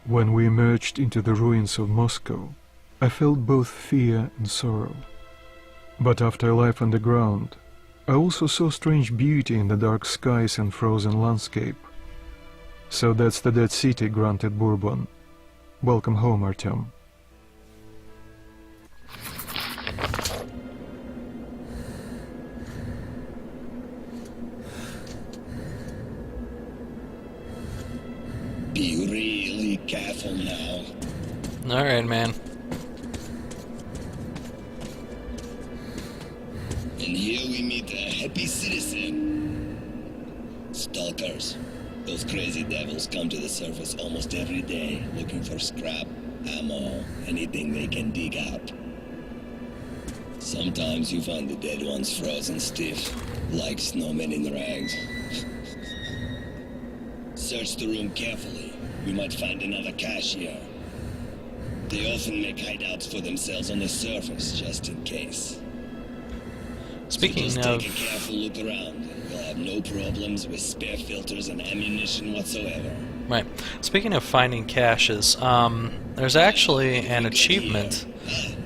When we emerged into the ruins of Moscow, I felt both fear and sorrow. But after life underground, I also saw strange beauty in the dark skies and frozen landscape. So that's the Dead City, granted Bourbon. Welcome home, Artyom. Be really careful now. Alright, man. And here we meet a happy citizen. Stalkers. Those crazy devils come to the surface almost every day, looking for scrap, ammo, anything they can dig up. Sometimes you find the dead ones frozen stiff, like snowmen in rags. Search the room carefully. We might find another cache here. They often make hideouts for themselves on the surface, just in case. Speaking so just of... take a careful look around. You'll have no problems with spare filters and ammunition whatsoever. Right. Speaking of finding caches, there's actually an achievement.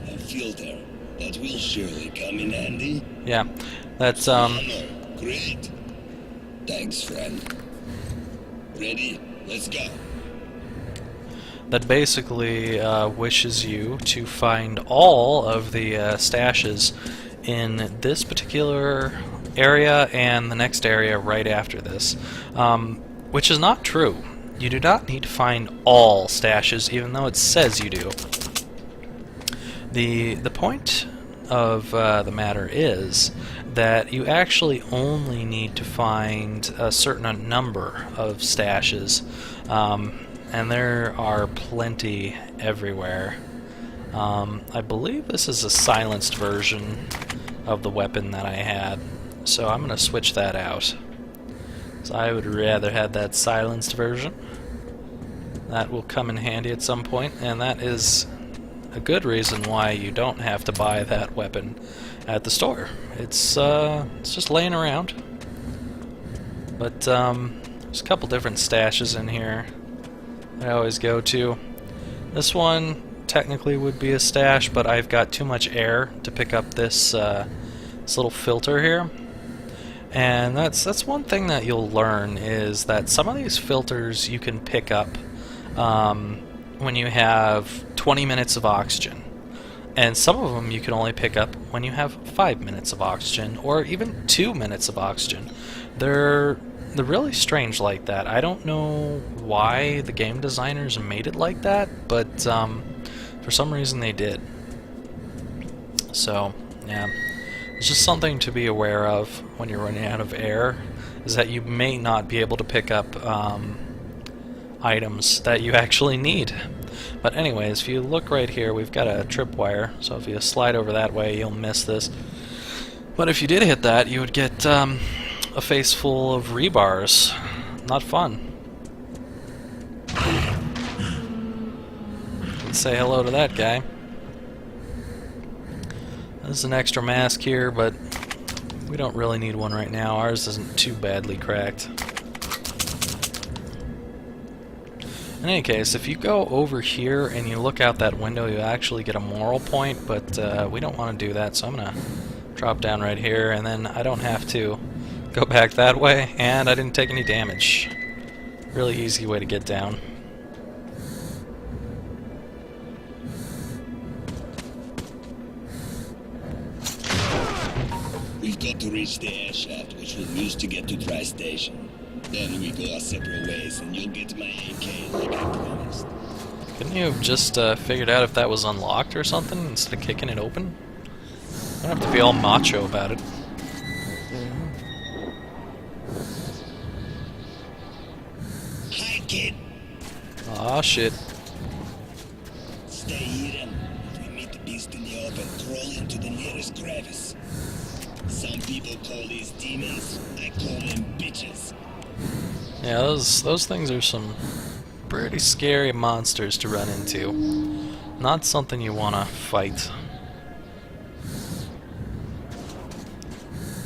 A filter. That will surely come in handy. Yeah. That's, Great. Thanks, friend. Ready? Let's go. that basically wishes you to find all of the stashes in this particular area and the next area right after this, which is not true. You do not need to find all stashes, even though it says you do. The point of the matter is that you actually only need to find a certain number of stashes, and there are plenty everywhere. I believe this is a silenced version of the weapon that I had, so I'm going to switch that out. So I would rather have that silenced version. That will come in handy at some point, and that is a good reason why you don't have to buy that weapon at the store. It's just laying around. But there's a couple different stashes in here I always go to. This one technically would be a stash, but I've got too much air to pick up this little filter here. And that's one thing that you'll learn, is that some of these filters you can pick up when you have 20 minutes of oxygen. And some of them you can only pick up when you have 5 minutes of oxygen, or even 2 minutes of oxygen. They're really strange like that. I don't know why the game designers made it like that, but for some reason they did. So, yeah. It's just something to be aware of when you're running out of air, is that you may not be able to pick up items that you actually need. But anyways, if you look right here, we've got a tripwire, so if you slide over that way, you'll miss this. But if you did hit that, you would get a face full of rebars. Not fun. Let's say hello to that guy. There's an extra mask here, but we don't really need one right now. Ours isn't too badly cracked. In any case, if you go over here and you look out that window, you actually get a moral point, but we don't want to do that, so I'm going to drop down right here, and then I don't have to go back that way, and I didn't take any damage. Really easy way to get down. We've got to reach the air shaft, which we'll use to get to Tri Station. Then we go our separate ways, and you'll get my AK like I promised. Couldn't you have just figured out if that was unlocked or something instead of kicking it open? You don't have to be all macho about it. Hi, kid. Aw, shit. Stay hidden. If we meet the beast in the open, crawl into the nearest crevice. Some people call these demons. I call them bitches. Yeah, those things are some pretty scary monsters to run into. Not something you want to fight.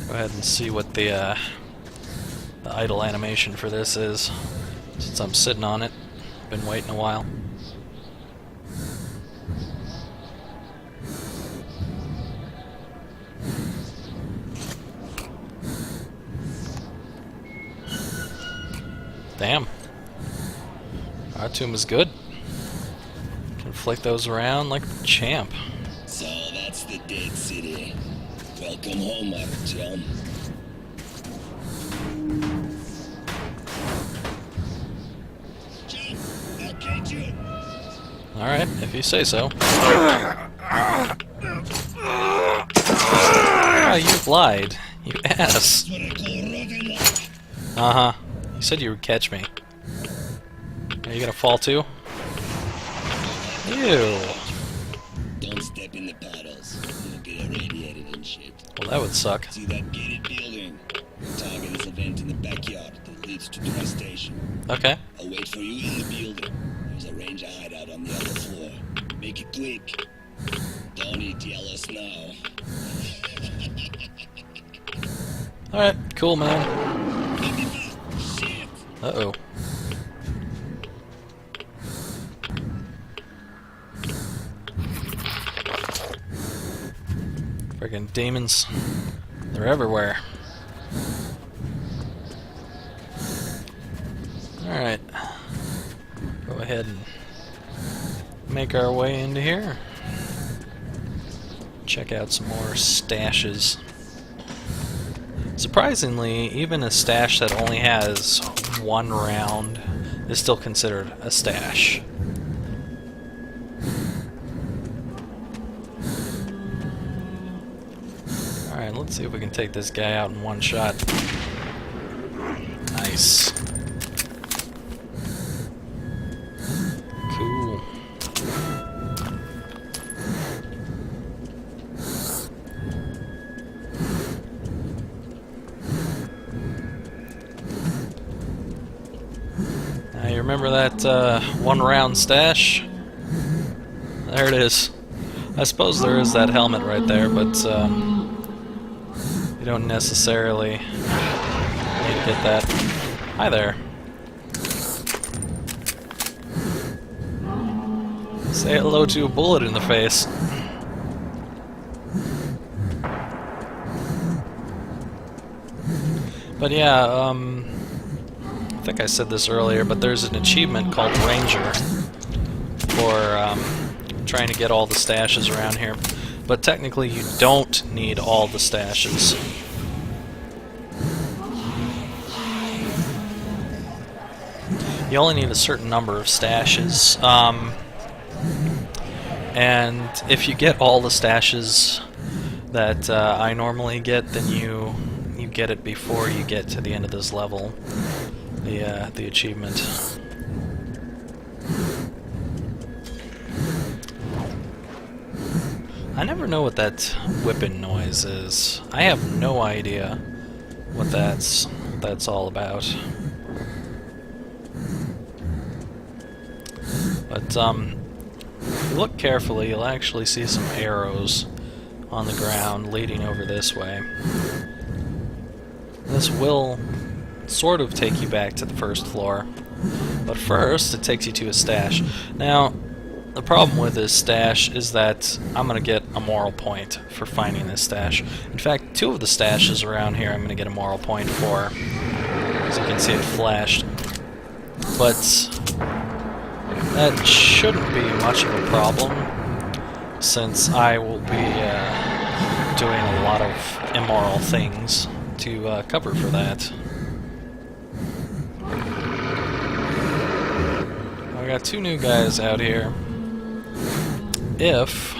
Go ahead and see what the idle animation for this is, since I'm sitting on it. Been waiting a while. Damn. Our tomb is good. Can flick those around like a champ. So that's the dead city. Welcome home, Artyom. Jump! I'll catch you! Alright, if you say so. Oh, you've lied. You ass. That's what I call rotten luck. Uh-huh. You said you would catch me. Are you gonna fall too? Ew. Don't step in the puddles. You'll get irradiated and shit. Well, that would suck. See that gated building? Target is a vent in the backyard that leads to the station. Okay. I'll wait for you in the building. There's a ranger hideout on the other floor. Make it quick. Don't eat yellow snow. Alright, cool, man. Shit! Uh-oh. Friggin' demons. They're everywhere. Alright. Go ahead and make our way into here. Check out some more stashes. Surprisingly, even a stash that only has one round is still considered a stash. Alright, let's see if we can take this guy out in one shot. Nice. Cool. Now you remember that one round stash? There it is. I suppose there is that helmet right there, but you don't necessarily need to get that. Hi there. Say hello to a bullet in the face. But yeah, I think I said this earlier, but there's an achievement called Ranger for trying to get all the stashes around here. But technically you don't need all the stashes. You only need a certain number of stashes. And if you get all the stashes that I normally get, then you get it before you get to the end of this level, the achievement. I never know what that whipping noise is. I have no idea what that's all about. But if you look carefully, you'll actually see some arrows on the ground leading over this way. This will sort of take you back to the first floor, but first it takes you to a stash. Now, the problem with this stash is that I'm going to get a moral point for finding this stash. In fact, two of the stashes around here I'm going to get a moral point for. As you can see, it flashed. But that shouldn't be much of a problem, since I will be doing a lot of immoral things to cover for that. I got two new guys out here. If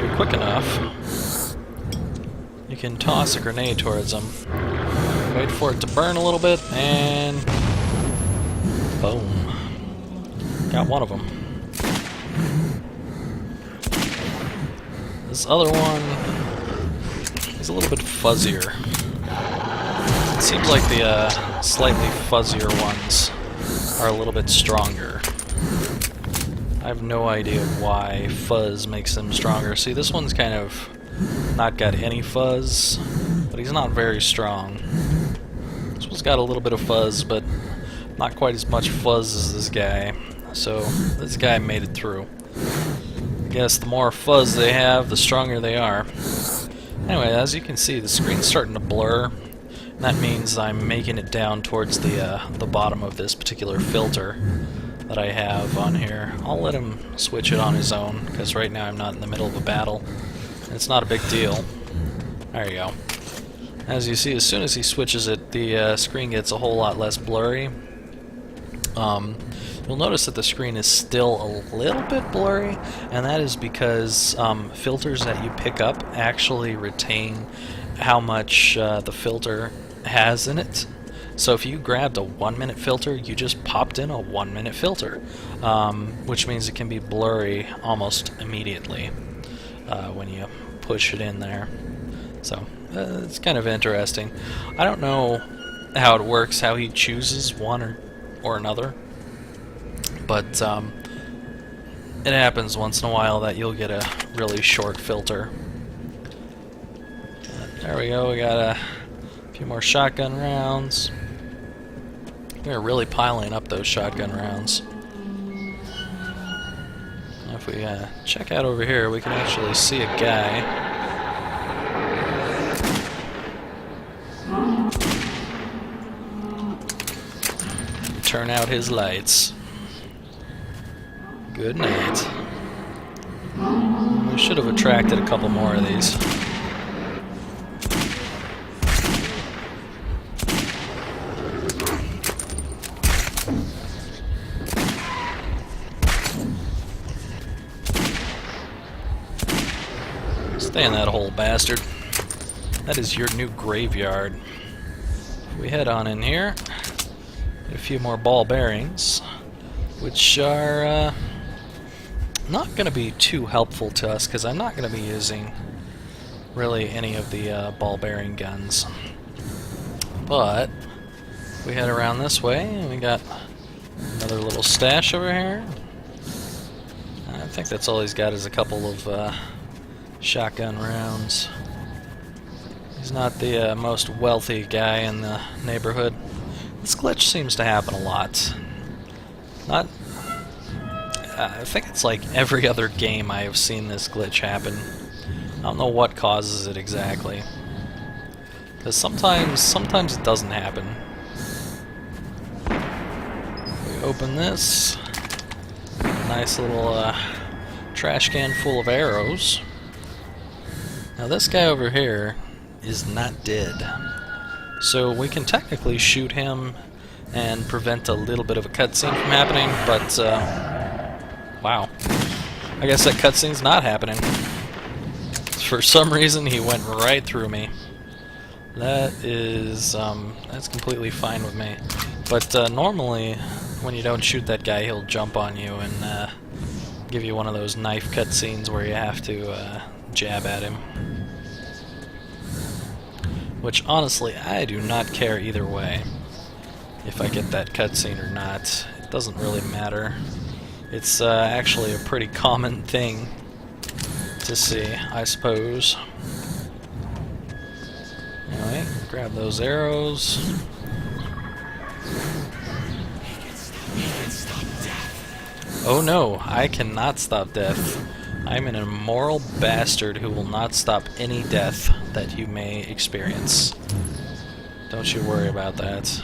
you're quick enough, you can toss a grenade towards them. Wait for it to burn a little bit, and boom. Got one of them. This other one is a little bit fuzzier. It seems like the slightly fuzzier ones are a little bit stronger. I have no idea why fuzz makes them stronger. See, this one's kind of not got any fuzz, but he's not very strong. This one's got a little bit of fuzz, but not quite as much fuzz as this guy. So this guy made it through. I guess the more fuzz they have, the stronger they are. Anyway, as you can see, the screen's starting to blur, That means I'm making it down towards the bottom of this particular filter that I have on here. I'll let him switch it on his own, because right now I'm not in the middle of a battle. It's not a big deal. There you go. As you see, as soon as he switches it, the screen gets a whole lot less blurry. You'll notice that the screen is still a little bit blurry, and that is because filters that you pick up actually retain how much the filter has in it. So if you grabbed a 1-minute filter, you just popped in a 1-minute filter, which means it can be blurry almost immediately when you push it in there. So it's kind of interesting. I don't know how it works, how he chooses one or another, but it happens once in a while that you'll get a really short filter. There we go, we got a few more shotgun rounds. We're really piling up those shotgun rounds. Now if we check out over here, we can actually see a guy. Turn out his lights. Good night. We should have attracted a couple more of these. Stay in that hole, bastard. That is your new graveyard. We head on in here. Get a few more ball bearings, which are not going to be too helpful to us because I'm not going to be using really any of the ball bearing guns. But we head around this way and we got another little stash over here. I think that's all he's got is a couple of shotgun rounds. He's not the most wealthy guy in the neighborhood. This glitch seems to happen a lot. I think it's like every other game I have seen this glitch happen. I don't know what causes it exactly. Because sometimes it doesn't happen. We open this. Nice little trash can full of arrows. Now this guy over here is not dead. So we can technically shoot him and prevent a little bit of a cutscene from happening, but wow. I guess that cutscene's not happening. For some reason he went right through me. That is, that's completely fine with me. But normally, when you don't shoot that guy, he'll jump on you and give you one of those knife cutscenes where you have to jab at him. Which, honestly, I do not care either way. If I get that cutscene or not, it doesn't really matter. It's actually a pretty common thing to see, I suppose. Anyway, grab those arrows. Oh no, I cannot stop death. I'm an immoral bastard who will not stop any death that you may experience. Don't you worry about that.